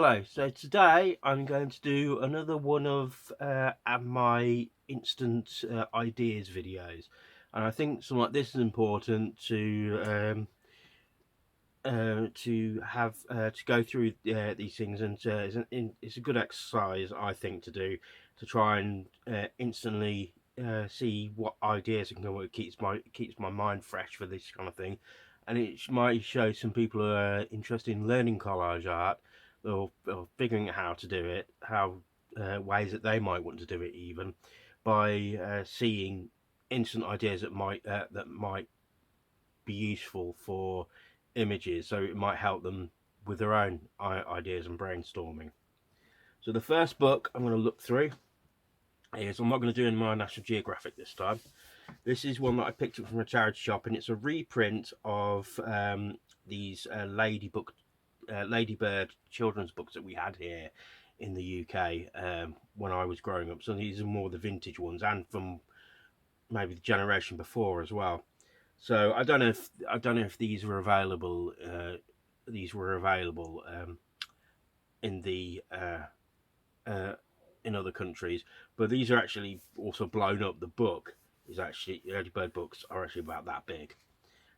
Hello, so today I'm going to do another one of my instant ideas videos, and I think something like this is important to have to go through these things, and it's a good exercise I think to do, to try and instantly see what ideas I can come up with. Keeps my mind fresh for this kind of thing, and it might show some people who are interested in learning collage art, or figuring out how to do it, how ways that they might want to do it, even by seeing instant ideas that might be useful for images, so it might help them with their own ideas and brainstorming. So the first book I'm going to look through is, I'm not going to do in my National Geographic this time. This is one that I picked up from a charity shop, and it's a reprint of these Ladybird children's books that we had here in the UK when I was growing up. So these are more the vintage ones, and from maybe the generation before as well. So I don't know if these were available. In the in other countries, but these are actually also blown up. The book is actually, the early bird books are actually about that big.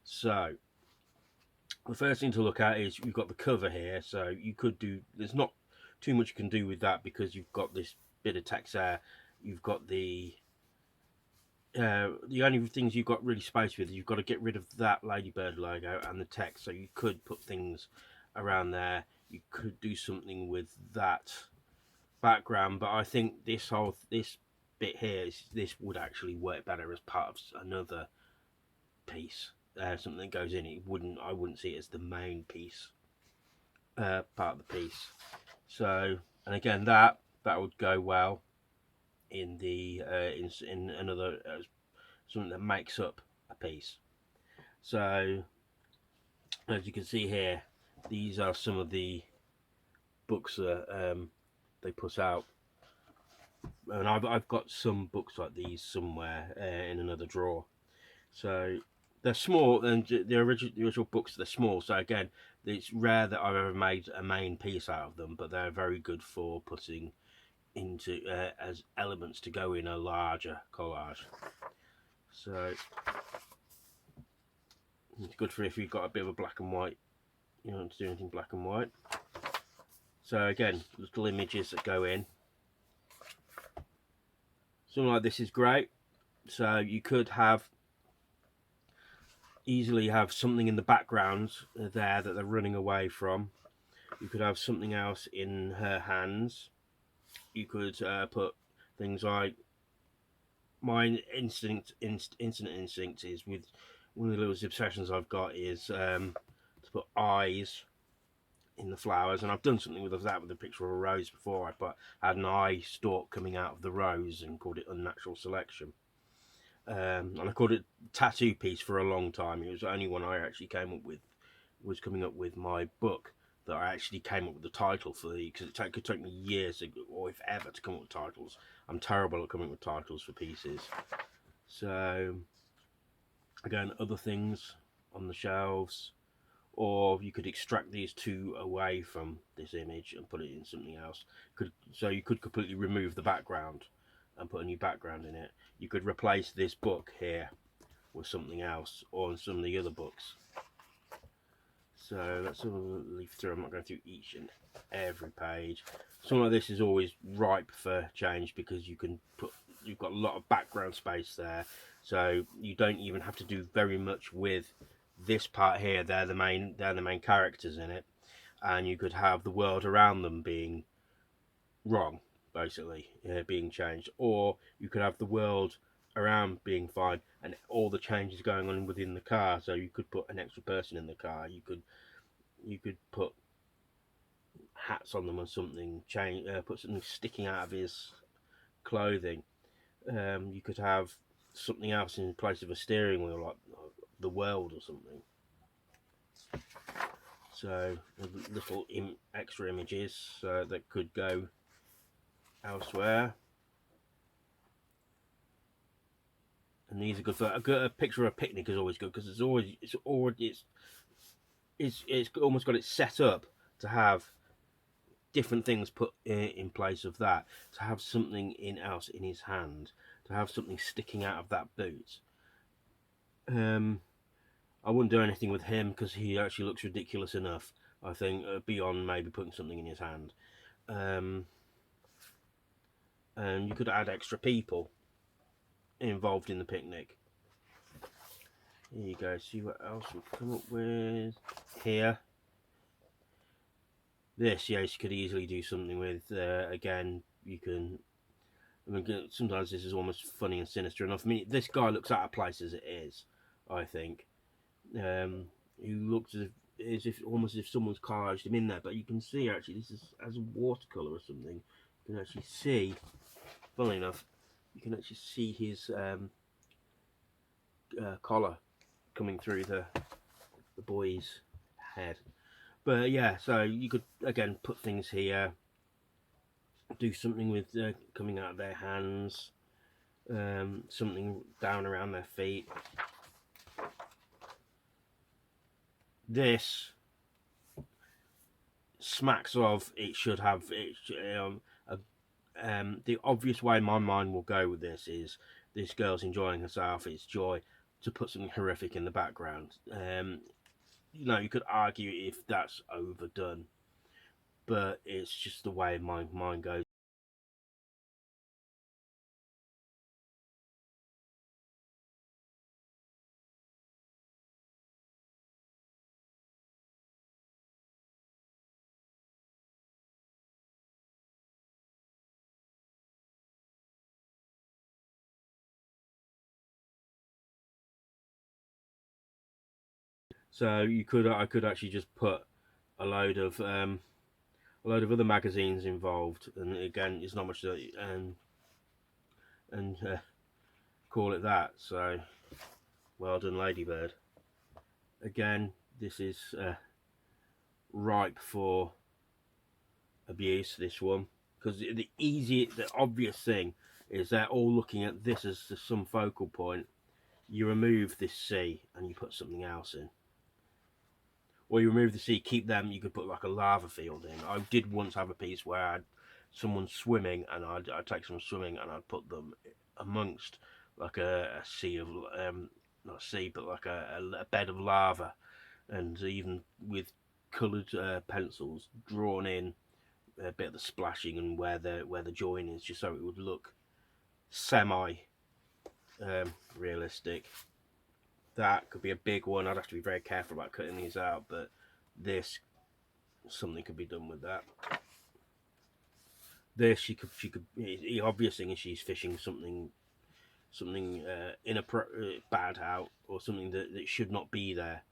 So the first thing to look at is, you've got the cover here. So you could do, there's not too much you can do with that, because you've got this bit of text there. You've got the only things you've got really space with, you've got to get rid of that ladybird logo and the text. So you could put things around there. You could do something with that background, but I think this bit here, this would actually work better as part of another piece. Something that goes in it. I wouldn't see it as the main piece, part of the piece. So, and again, that would go well in the in another something that makes up a piece. So as you can see here, these are some of the books that they put out, and I've got some books like these somewhere in another drawer. So they're small, and the original books, they're small. So again, it's rare that I've ever made a main piece out of them, but they're very good for putting into as elements to go in a larger collage. So it's good for if you've got a bit of a black and white, you don't want to do anything black and white. So again, little images that go in. Something like this is great. So you could easily have something in the background there that they're running away from. You could have something else in her hands. You could put things like, my instant instinct is, with one of the little obsessions I've got, is to put eyes in the flowers, and I've done something with that with a picture of a rose before. I had an eye stalk coming out of the rose and called it unnatural selection. And I called it tattoo piece for a long time. It was the only one I actually came up with, was coming up with my book, that I actually came up with the title for because it could take me years, or if ever, to come up with titles. I'm terrible at coming up with titles for pieces. So again, other things on the shelves, or you could extract these two away from this image and put it in something else. So you could completely remove the background and put a new background in it. You could replace this book here with something else, or some of the other books. So let's leaf through. I'm not going through each and every page. Something like this is always ripe for change, because you've got a lot of background space there, so you don't even have to do very much with this part here. They're the main characters in it, and you could have the world around them being wrong, basically, being changed, or you could have the world around being fine and all the changes going on within the car. So you could put an extra person in the car. You could put hats on them or something, put something sticking out of his clothing. You could have something else in place of a steering wheel, like the world or something. So little extra images that could go elsewhere. And these are good for a picture of a picnic is always good, because it's almost got it set up to have different things put in place of that, to have something else in his hand, to have something sticking out of that boot. I wouldn't do anything with him because he actually looks ridiculous enough, I think, beyond maybe putting something in his hand. And you could add extra people involved in the picnic. Here you go, see what else we've come up with here. This, yes, you could easily do something with. Again, you can. I mean, sometimes this is almost funny and sinister enough. I mean, this guy looks out of place as it is, I think. He looks as if almost as if someone's collaged him in there, but you can see actually this is as a watercolor or something. You can actually see, funnily enough, you can actually see his collar coming through the boy's head. But yeah, so you could again put things here, do something with coming out of their hands, something down around their feet. This smacks of it should have it. The obvious way my mind will go with this is this girl's enjoying herself. It's joy to put something horrific in the background. You know, you could argue if that's overdone, but it's just the way my mind goes. So I could actually just put a load of other magazines involved, and again, it's not much to, and call it that. So well done, Ladybird. Again, this is ripe for abuse. This one, because the obvious thing is they're all looking at this as some focal point. You remove this C and you put something else in. Or you remove the C, keep them, you could put like a lava field in. I did once have a piece where I had someone swimming, and I'd take someone swimming and I'd put them amongst like a sea of, not a sea, but like a bed of lava, and even with coloured pencils drawn in a bit of the splashing and where the join is, just so it would look semi realistic. That could be a big one. I'd have to be very careful about cutting these out, but this, something could be done with that. This, she could. The obvious thing is she's fishing something bad out, or something that should not be there.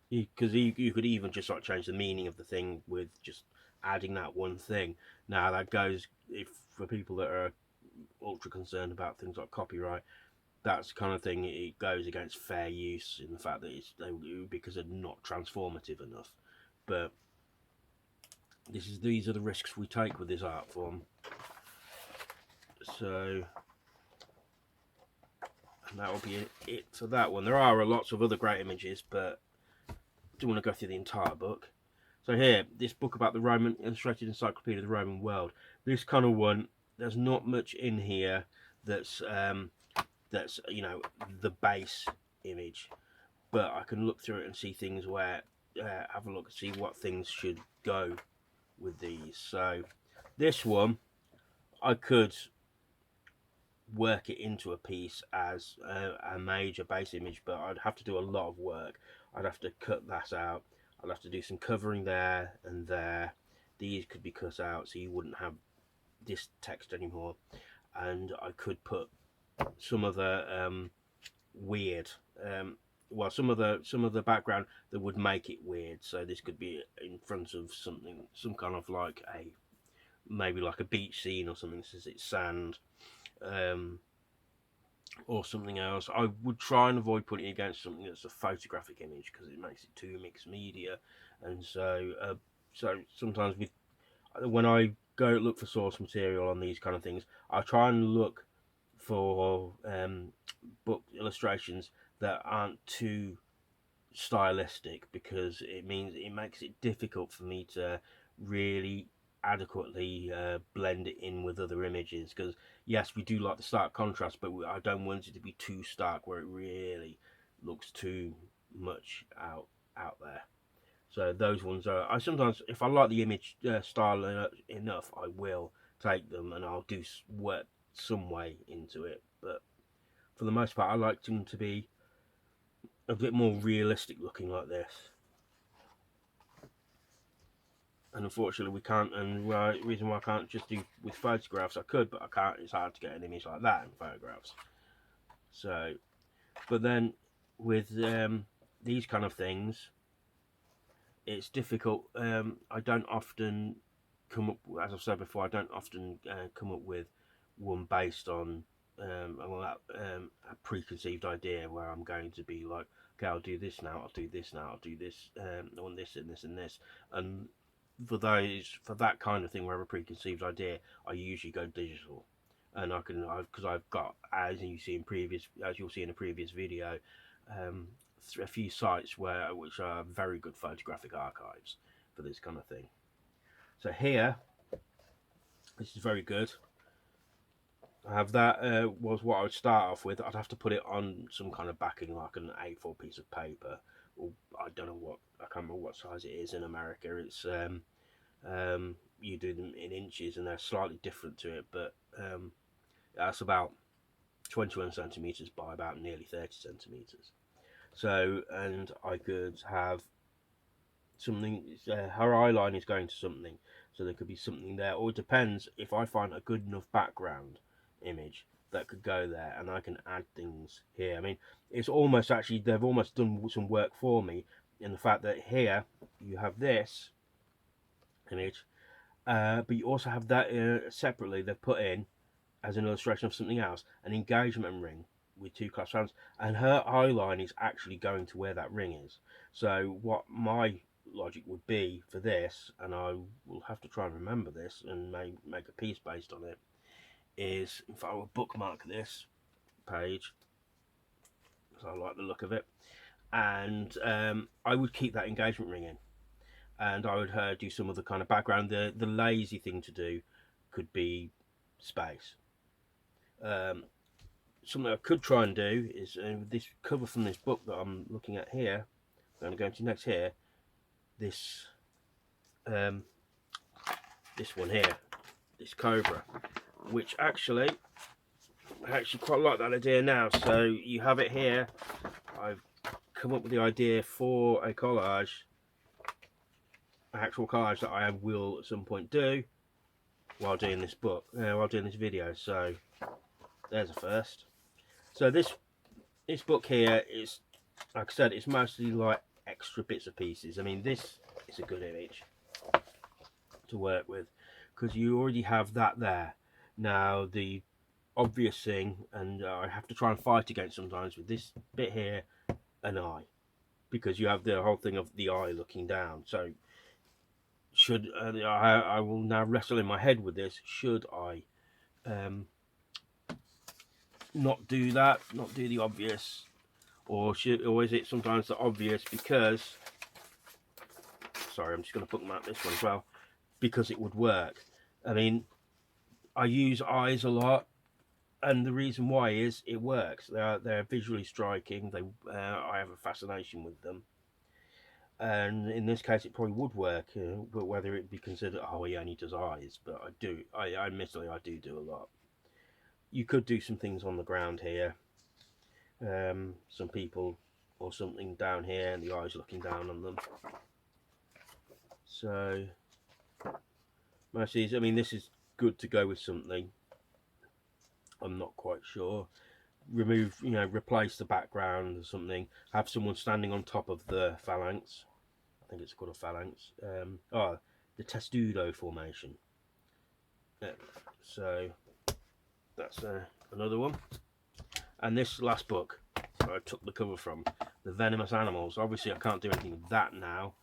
Because you could even just like change the meaning of the thing with just adding that one thing. Now that goes, if for people that are ultra concerned about things like copyright, that's the kind of thing, it goes against fair use in the fact that because they're not transformative enough. But these are the risks we take with this art form. So, and that will be it for that one. There are lots of other great images, but I don't want to go through the entire book. So here, this book about the Roman Illustrated Encyclopedia of the Roman World. This kind of one, there's not much in here that's you know, the base image, but I can look through it and see things where have a look and see what things should go with these. So this one, I could work it into a piece as a major base image, but I'd have to do a lot of work. I'd have to cut that out. I'd have to do some covering there and there. These could be cut out so you wouldn't have this text anymore, and I could put some other weird well, some of the background that would make it weird. So this could be in front of something, some kind of like maybe like a beach scene or something, since it's sand, or something else. I would try and avoid putting it against something that's a photographic image, because it makes it too mixed media. And so sometimes when I go look for source material on these kind of things, I try and look for book illustrations that aren't too stylistic, because it makes it difficult for me to really adequately blend it in with other images. Because yes, we do like the stark contrast, but I don't want it to be too stark where it really looks too much out there. So those ones are, I sometimes, if I like the image style enough, I will take them and I'll do work some way into it. But for the most part, I like them to be a bit more realistic looking like this. And unfortunately we can't, and the reason why I can't just do with photographs, I could, but I can't, it's hard to get an image like that in photographs. So, but then with these kind of things, it's difficult. I don't often come up, as I've said before, I don't often come up with one based on a preconceived idea where I'm going to be like, okay, I'll do this now, I'll do this now, I'll do this, I want this and this and this. And for that kind of thing where I have a preconceived idea, I usually go digital. And because I've got, as you'll see in a previous video, a few sites which are very good photographic archives for this kind of thing. So here, this is very good. I have that was what I would start off with. I'd have to put it on some kind of backing, like an A4 piece of paper. Or I don't know what, I can't remember what size it is in America. It's you do them in inches and they're slightly different to it, but that's about 21 centimeters by about nearly 30 centimeters. So, and I could have something, her eye line is going to something, so there could be something there, or it depends if I find a good enough background image that could go there, and I can add things here. I mean, it's almost actually, they've almost done some work for me in the fact that here you have this image, but you also have that separately, they've put in as an illustration of something else, an engagement ring with two clasped hands, and her eye line is actually going to where that ring is. So what my logic would be for this, and I will have to try and remember this and make a piece based on it, is if I will bookmark this page, because I like the look of it, and I would keep that engagement ring in, and I would do some other kind of background. The lazy thing to do could be space. Something I could try and do is this cover from this book that I'm looking at here, I'm going to go into next here, this this one here, this cobra, which actually I actually quite like that idea now. So you have it here. I've come up with the idea for a collage, an actual collage that I will at some point do while doing this book, while doing this video. So there's a first. So this book here is, like I said, it's mostly like extra bits and pieces. I mean, this is a good image to work with because you already have that there. Now the obvious thing, and I have to try and fight against sometimes with this bit here, an eye, because you have the whole thing of the eye looking down. So should I will now wrestle in my head with this, should I not do that, not do the obvious, or is it sometimes the obvious because, sorry, I'm just going to bookmark this one as well, because it would work. I mean, I use eyes a lot, and the reason why is it works. They're visually striking. I have a fascination with them, and in this case, it probably would work. But whether it be considered, oh, he only does eyes, but I do. Admittedly, I do a lot. You could do some things on the ground here. Some people or something down here, and the eyes looking down on them. So most of these, I mean, this is good to go with something. I'm not quite sure. Remove, replace the background or something. Have someone standing on top of the phalanx. I think it's called a phalanx. The testudo formation. So that's another one. And this last book I took the cover from, The Venomous Animals. Obviously I can't do anything with that now.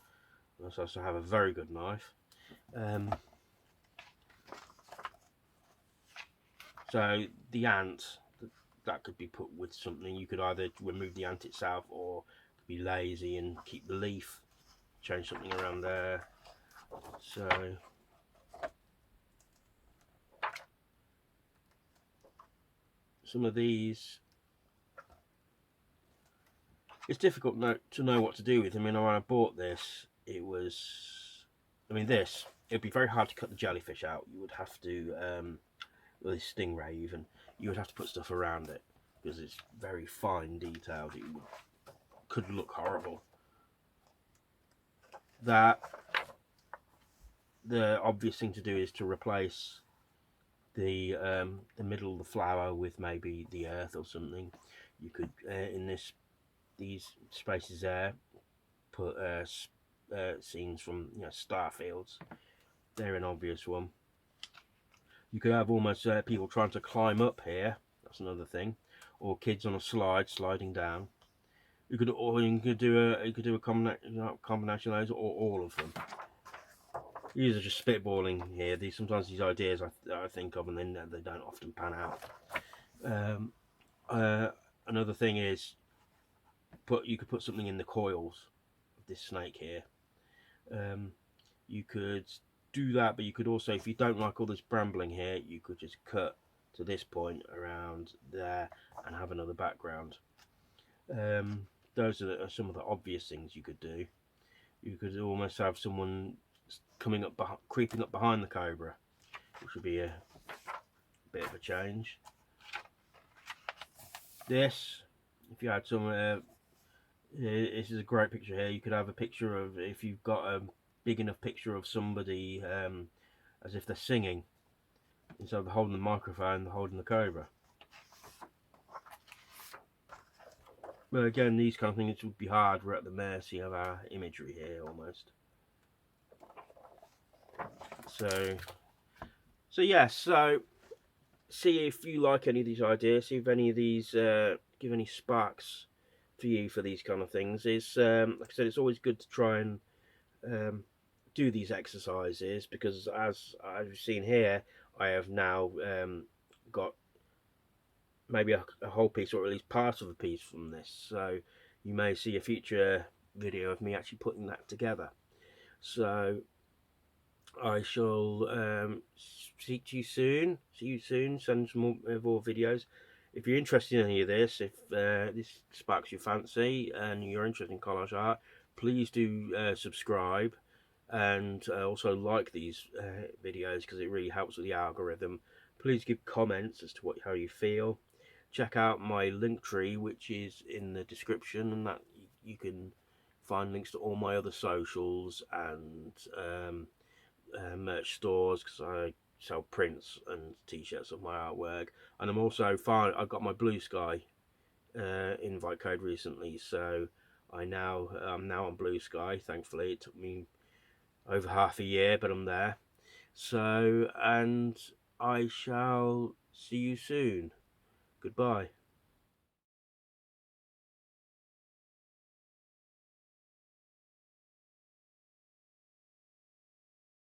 I also have a very good knife. So the ant, that could be put with something. You could either remove the ant itself or be lazy and keep the leaf, change something around there. So some of these, it's difficult to know what to do with. I mean, when I bought this, it would be very hard to cut the jellyfish out. You would have to, well, this stingray even, you would have to put stuff around it because it's very fine detailed. It could look horrible. The obvious thing to do is to replace the middle of the flower with maybe the earth or something. You could in these spaces there put scenes from star fields. They're an obvious one. You could have almost people trying to climb up here. That's another thing, or kids on a slide sliding down. You could do a combination of those, or all of them. These are just spitballing here. Sometimes these ideas I think of, and then they don't often pan out. Another thing is you could put something in the coils of this snake here. You could do that, but you could also, if you don't like all this brambling here, you could just cut to this point around there and have another background. Those are some of the obvious things you could do. You could almost have someone creeping up behind the cobra, which would be a bit of a change. This, if you had some, this is a great picture here. You could have a picture of, if you've got a big enough picture of somebody as if they're singing, instead of holding the microphone, they're holding the cobra. But again, these kind of things would be hard. We're at the mercy of our imagery here almost. So yes, so see if you like any of these ideas, see if any of these give any sparks for you for these kind of things. Like I said, it's always good to try and do these exercises, because as I've seen here, I have now got maybe a whole piece, or at least part of a piece from this. So you may see a future video of me actually putting that together. So I shall see you soon. Send some more videos. If you're interested in any of this, if this sparks your fancy and you're interested in collage art, please do subscribe, and also like these videos, because it really helps with the algorithm. Please give comments as to how you feel. Check out my link tree, which is in the description, and that you can find links to all my other socials and merch stores, because I sell prints and t-shirts of my artwork. And I'm also I've got my Blue Sky invite code recently, so I'm now on Blue Sky. Thankfully, it took me over half a year, but I'm there. So, and I shall see you soon. Goodbye.